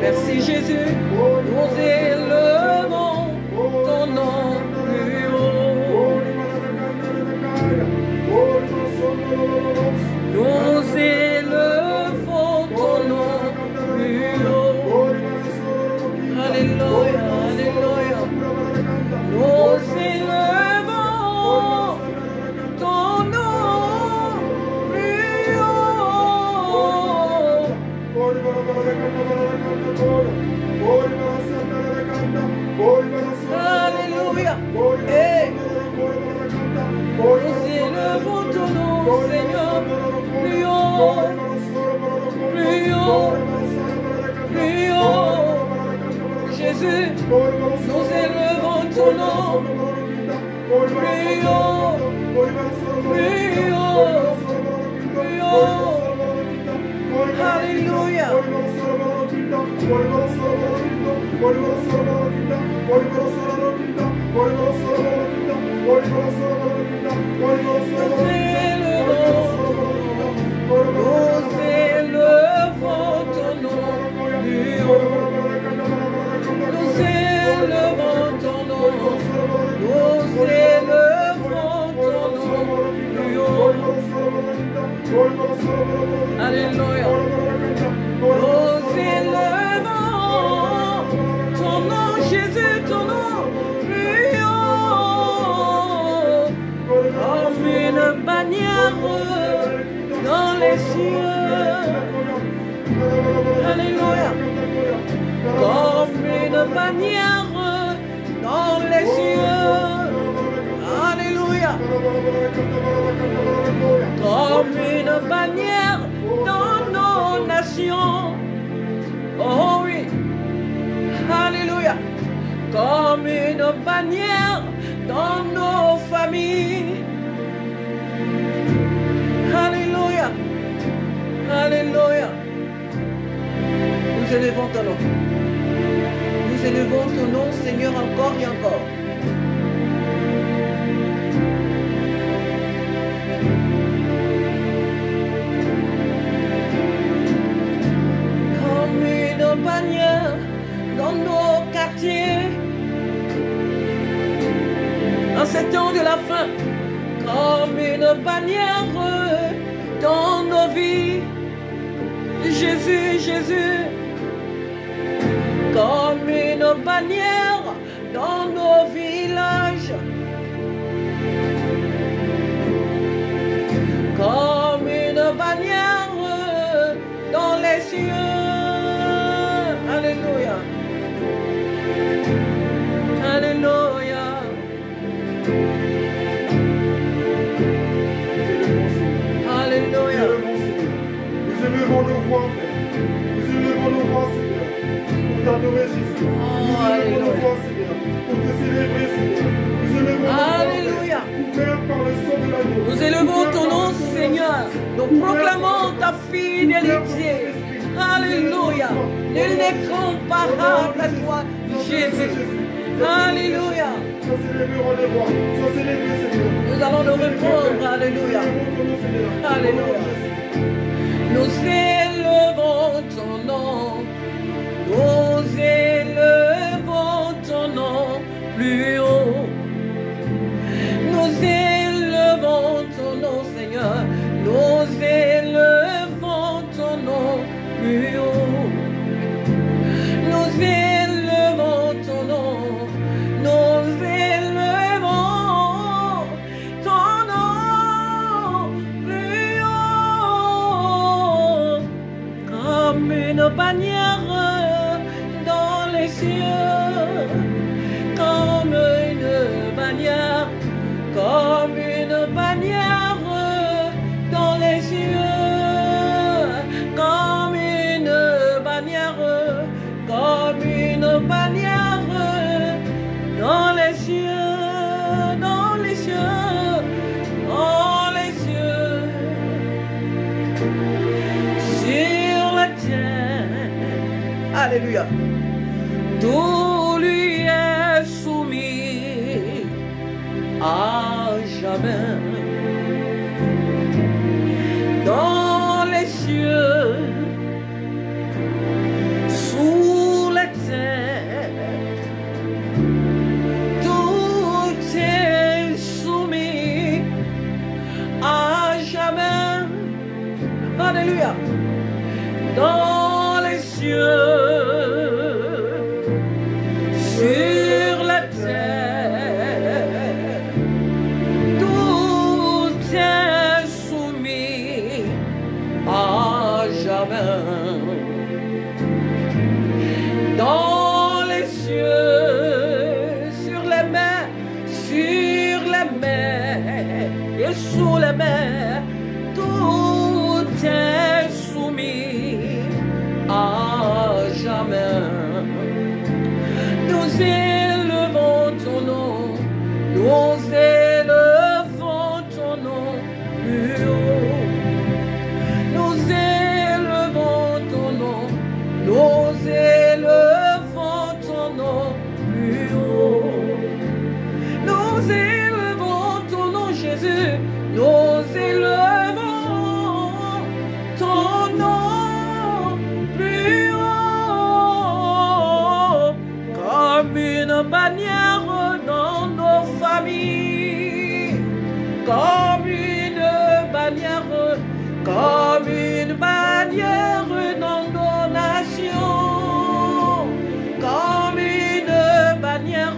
Merci Jésus, nous élevons ton nom plus haut. Nous élevons ton nom plus haut. Alléluia, alléluia. Nous élevons ton nom plus haut. Alléluia. Hey. Nous élevons ton nom, Seigneur, plus haut, plus haut, plus haut. Jésus, nous élevons ton nom, plus haut, plus haut, plus haut. Alléluia. Nous élevons ton nom plus haut. Nous élevons ton nom. Nous élevons ton nom plus haut. Alléluia. Nous élevons ton nom, Jésus, ton nom plus haut. Comme une bannière dans les cieux. Alléluia. Comme une bannière dans les cieux. Alléluia. Comme une bannière dans nos nations. Oh oui. Alléluia. Comme une bannière dans nos familles. Alléluia. Alléluia. Nous élevons ton nom. Nous élevons ton nom, Seigneur, encore et encore. Comme une bannière dans nos quartiers. En ces temps de la fin, comme une bannière dans nos vies. Jésus, Jésus, comme une bannière dans nos villages. Comme une bannière dans les cieux. Alléluia. Alléluia. Alléluia. Nous élevons nos voix, Père. Nous élevons nos voix, Seigneur, pour t'adorer, Jésus. Nous élevons nos voix, Seigneur, pour te célébrer, Seigneur. Nous élevons nos voix, Alléluia. couverts par le sang de l'agneau. Nous élevons ton nom, Seigneur. Nous proclamons ta fidélité. Alléluia. Nul n'est comparable à toi, Jésus. Alléluia. Sois célébré, roi des rois. Sois célébré, Seigneur. Nous allons nous répondre. Alléluia. Alléluia. Nous élevons ton nom. Nous élevons ton nom plus haut. Nous élevons ton nom, Seigneur. Nous élevons ton nom plus haut. Nous élevons ton nom. Nous élevons ton nom plus haut. Comme une bannière dans les cieux. Comme une bannière. Comme une bannière dans les cieux, comme une bannière dans les cieux, dans les cieux, dans les cieux, sur la terre. Alléluia. Tout lui est soumis à jamais. Dans les cieux, sous dans les cieux, sur la terre, tout est soumis à jamais. Dans les cieux, sur les mers et sous les mers, tout est soumis à jamais. Nous élevons ton nom, nous élevons ton nom plus haut. Nous élevons ton nom, nous élevons ton nom plus haut. Nous élevons ton nom, Jésus, nous élevons ton nom plus haut, comme une bannière dans nos familles, comme une bannière dans nos nations, comme une bannière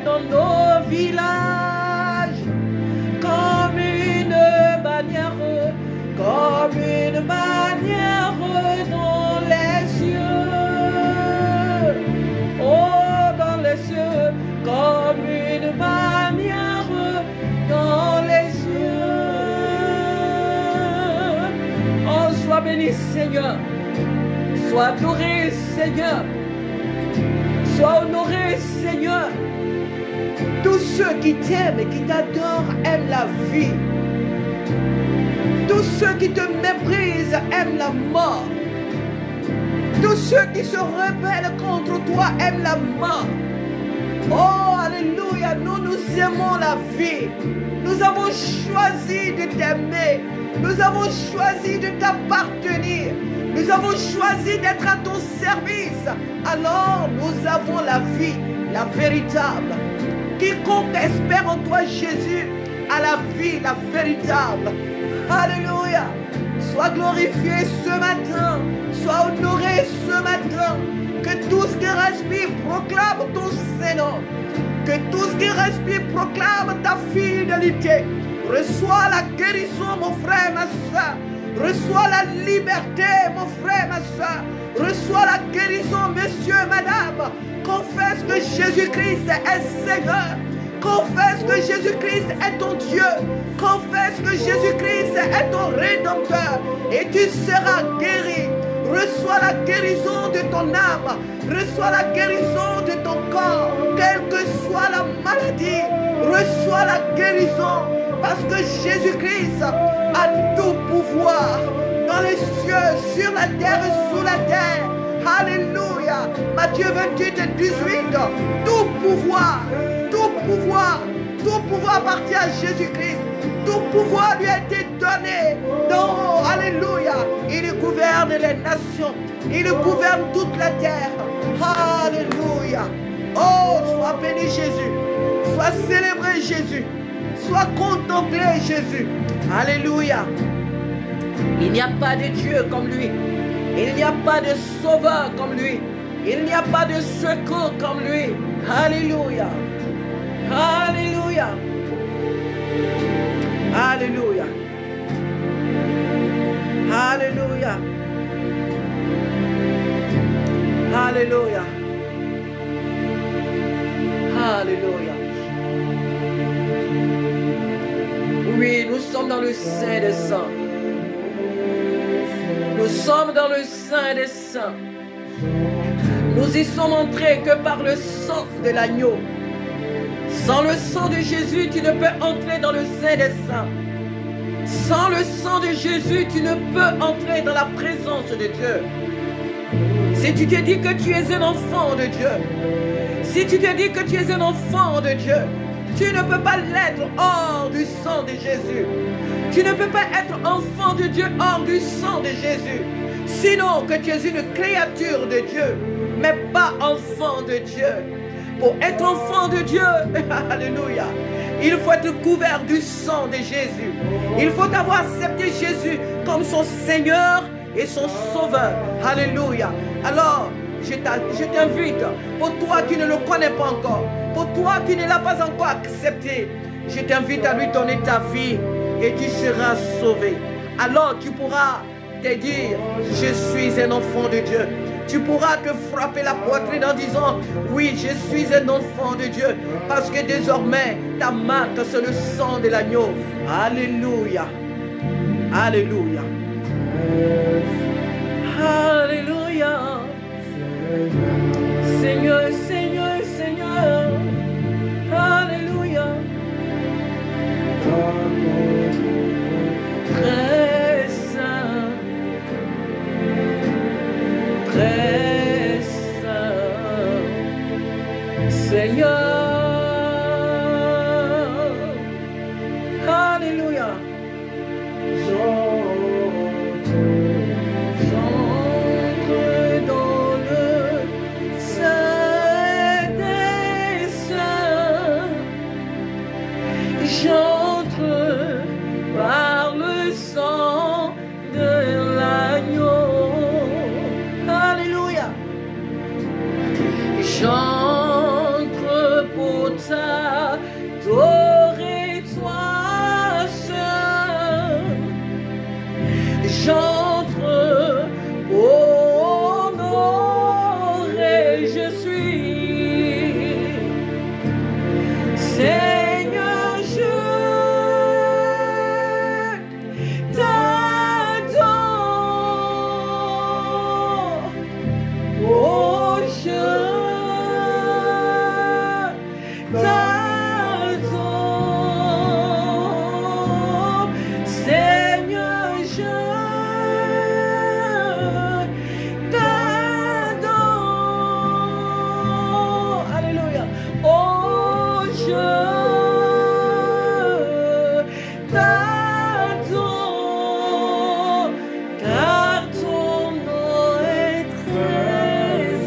dans nos villages, comme une bannière dans les cieux, oh dans les cieux, comme une bannière dans les cieux. Oh, sois béni Seigneur, sois adoré Seigneur, sois honoré Seigneur. Tous ceux qui t'aiment et qui t'adorent aiment la vie. Tous ceux qui te méprisent aiment la mort. Tous ceux qui se rebellent contre toi aiment la mort. Oh, alléluia, nous aimons la vie. Nous avons choisi de t'aimer. Nous avons choisi de t'appartenir. Nous avons choisi d'être à ton service. Alors, nous avons la vie, la véritable. Quiconque espère en toi, Jésus, a la vie, la véritable. Alléluia. Sois glorifié ce matin. Sois honoré ce matin. Que tout ce qui respire proclame ton Seigneur. Que tout ce qui respire proclame ta fidélité. Reçois la guérison, mon frère, ma soeur. Reçois la liberté, mon frère, ma soeur. Reçois la guérison, monsieur, madame. Confesse que Jésus-Christ est Seigneur. Confesse que Jésus-Christ est ton Dieu. Confesse que Jésus-Christ est ton Rédempteur. Et tu seras guéri. Reçois la guérison de ton âme. Reçois la guérison de ton corps. Quelle que soit la maladie, reçois la guérison. Parce que Jésus-Christ a tout pouvoir dans les cieux, sur la terre et sous la terre. Alléluia. Matthieu 28 et 18. Tout pouvoir appartient à Jésus-Christ. Tout pouvoir lui a été donné. Donc, alléluia. Il gouverne les nations. Il gouverne toute la terre. Alléluia. Oh, sois béni Jésus. Sois célébré Jésus. Sois contemplé Jésus. Alléluia. Il n'y a pas de Dieu comme lui. Il n'y a pas de sauveur comme lui. Il n'y a pas de secours comme lui. Alléluia. Alléluia. Alléluia. Alléluia. Alléluia. Alléluia. Oui, nous sommes dans le Saint des Saints. Nous sommes dans le Saint des Saints. Nous y sommes entrés que par le sang de l'agneau. Sans le sang de Jésus, tu ne peux entrer dans le Saint des Saints. Sans le sang de Jésus, tu ne peux entrer dans la présence de Dieu. Si tu te dis que tu es un enfant de Dieu, si tu te dis que tu es un enfant de Dieu, tu ne peux pas l'être hors du sang de Jésus. Tu ne peux pas être enfant de Dieu hors du sang de Jésus. Sinon que tu es une créature de Dieu, mais pas enfant de Dieu. Pour être enfant de Dieu, alléluia, Il faut être couvert du sang de Jésus. Il faut avoir accepté Jésus comme son Seigneur et son Sauveur. Alléluia. Alors, je t'invite, pour toi qui ne le connais pas encore, pour toi qui ne l'as pas encore accepté, je t'invite à lui donner ta vie et tu seras sauvé. Alors tu pourras te dire, je suis un enfant de Dieu. Tu pourras te frapper la poitrine en disant, oui, je suis un enfant de Dieu. Parce que désormais, ta marque, c'est le sang de l'agneau. Alléluia. Alléluia. Alléluia. Seigneur, Seigneur, Seigneur. Alléluia. Très saint. Très saint. Seigneur. Alléluia. J'entre par le sang de l'agneau. Alléluia. J'entre pour t'adorer, toi seul. J'entre pour honorer, je suis Seigneur, je t'adore. Oh, je t'adore. Seigneur, je t'adore. Alléluia. Oh, je t'adore, car ton nom est très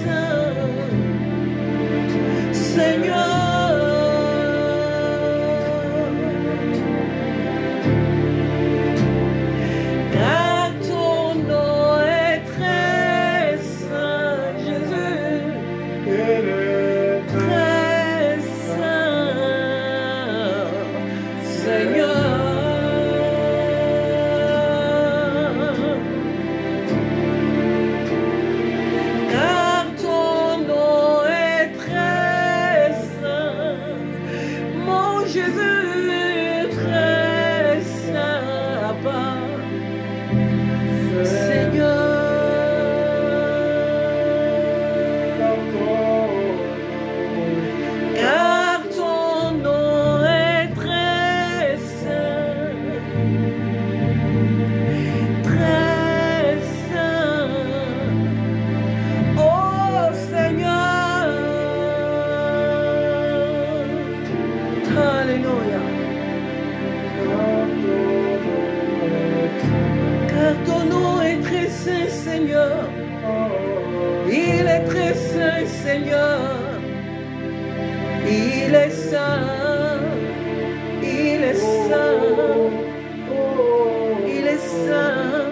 saint, Seigneur. Car ton nom est très saint, Jésus. Très saint, Seigneur. Car ton nom est très saint, mon Jésus, très saint, Papa. Seigneur. Car ton nom est très saint, très saint. Oh Seigneur. Alléluia. Car ton nom est très saint, Seigneur. Il est très saint, Seigneur. Il est saint. Il est saint. Il est saint.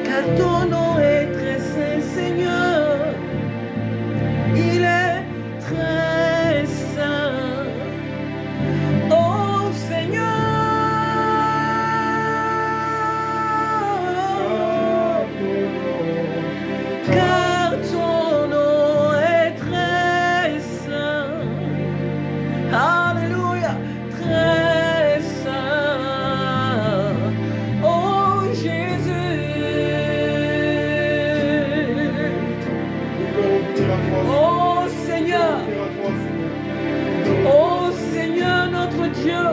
Car ton nom est très saint, Seigneur. Il est très saint. Oh Seigneur. Car ton nom est très saint. Alléluia. Très saint. Oh Jésus. Oh Seigneur. Oh Seigneur notre Dieu.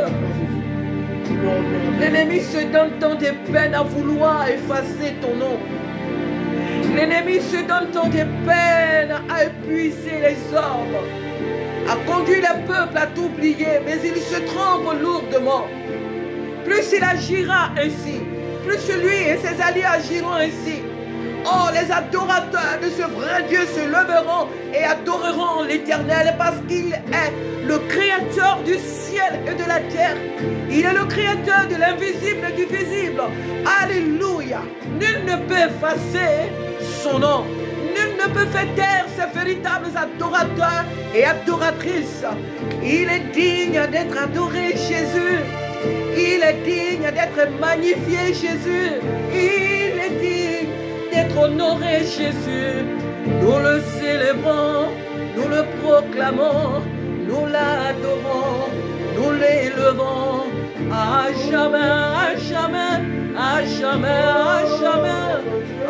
L'ennemi se donne tant de peine à vouloir effacer ton nom. L'ennemi se donne tant de peine à épuiser les hommes, à conduire le peuple à t'oublier, mais il se trompe lourdement. Plus il agira ainsi, plus lui et ses alliés agiront ainsi, Oh, les adorateurs de ce vrai Dieu se leveront et adoreront l'Éternel parce qu'il est le créateur du ciel et de la terre. Il est le créateur de l'invisible et du visible. Alléluia. Nul ne peut effacer son nom. Nul ne peut faire taire ses véritables adorateurs et adoratrices. Il est digne d'être adoré, Jésus. Il est digne d'être magnifié, Jésus. Il est digne d'être honoré, Jésus. Nous le célébrons, nous le proclamons, nous l'adorons, nous l'élevons à jamais, à jamais, à jamais, à jamais,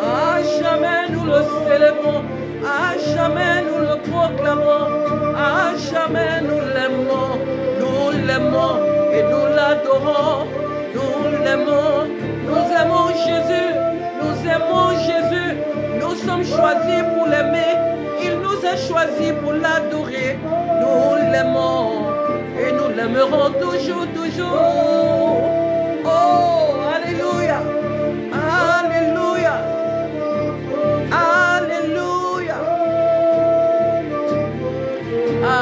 à jamais nous le célébrons, à jamais nous le proclamons, à jamais nous l'aimons et nous l'adorons, nous l'aimons, nous aimons Jésus, nous aimons Jésus, nous sommes choisis pour l'aimer, il nous a choisis pour l'adorer, nous l'aimons et nous l'aimerons toujours, toujours. Oh, alléluia, alléluia, alléluia,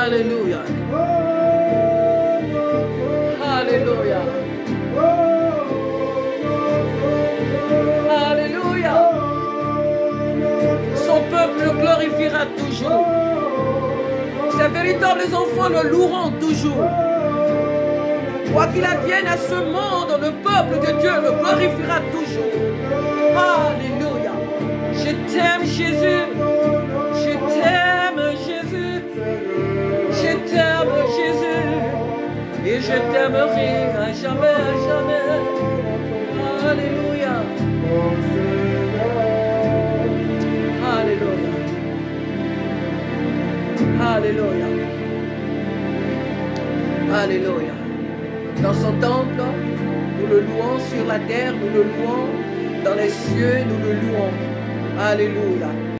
alléluia, alléluia, alléluia. Son peuple le glorifiera toujours. Ses véritables enfants le loueront toujours. Quoi qu'il advienne à ce monde, le peuple de Dieu le glorifiera toujours. Alléluia. Je t'aime Jésus. Je t'aime Jésus. Je t'aime Jésus. Et je t'aimerai à jamais, à jamais. Alléluia. Alléluia. Alléluia. Alléluia. Dans son temple, nous le louons sur la terre, nous le louons dans les cieux, nous le louons. Alléluia.